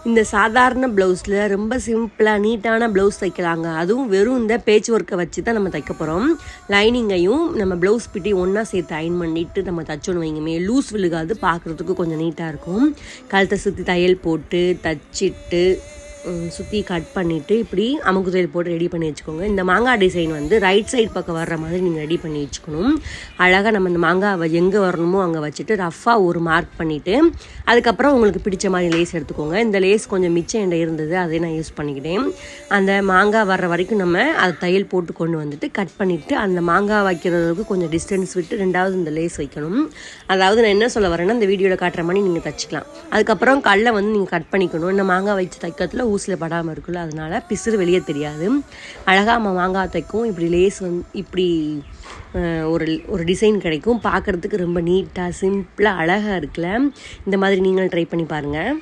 இந்த சாதாரண ப்ளவுஸில் ரொம்ப சிம்பிளாக நீட்டான ப்ளவுஸ் தைக்கலாங்க. அதுவும் வெறும் இந்த பேட்ச் ஒர்க்கை வச்சு தான் நம்ம தைக்க போகிறோம். லைனிங்கையும் நம்ம ப்ளவுஸ் பிட்டி ஒன்றா சேர்த்து அயன் பண்ணிவிட்டு நம்ம தைச்சோன்னு வைங்கமே, லூஸ் விழுகாது, பார்க்குறதுக்கு கொஞ்சம் நீட்டாக இருக்கும். கழுத்தை சுற்றி தையல் போட்டு தச்சிட்டு சுற்றி கட் பண்ணிவிட்டு இப்படி அமுக்கு தையல் போட்டு ரெடி பண்ணி வச்சுக்கோங்க. இந்த மாங்காய் டிசைன் வந்து ரைட் சைடு பக்கம் வர்ற மாதிரி நீங்கள் ரெடி பண்ணி வச்சுக்கணும். அழகாக நம்ம இந்த மாங்காவை எங்கே வரணுமோ அங்கே வச்சுட்டு ரஃப்பாக ஒரு மார்க் பண்ணிவிட்டு அதுக்கப்புறம் உங்களுக்கு பிடிச்ச மாதிரி லேஸ் எடுத்துக்கோங்க. இந்த லேஸ் கொஞ்சம் மிச்சம் என்கிட்ட இருந்தது, அதை நான் யூஸ் பண்ணிக்கிட்டேன். அந்த மாங்காய் வர்ற வரைக்கும் நம்ம அதை தையல் போட்டு கொண்டு வந்துட்டு கட் பண்ணிவிட்டு அந்த மாங்காய் வைக்கிறதுக்கு கொஞ்சம் டிஸ்டன்ஸ் விட்டு ரெண்டாவது இந்த லேஸ் வைக்கணும். அதாவது நான் என்ன சொல்ல வரேன்னா, இந்த வீடியோவில் காட்டுற மாதிரி நீங்கள் தைச்சிக்கலாம். அதுக்கப்புறம் கல்லை வந்து நீங்கள் கட் பண்ணிக்கணும். இந்த மாங்காய் வச்சு தைக்கிறதுல ஊசியில் படாமல் இருக்குல்ல, அதனால் பிசுறு வெளியே தெரியாது. அழகாக நம்ம மாங்காய் தைக்கும் இப்படி லேஸ் வந்து இப்படி ஒரு டிசைன் கிடைக்கும். பார்க்குறதுக்கு ரொம்ப நீட்டாக சிம்பிளாக அழகாக இருக்குல்ல. இந்த மாதிரி நீங்களும் ட்ரை பண்ணி பாருங்கள்.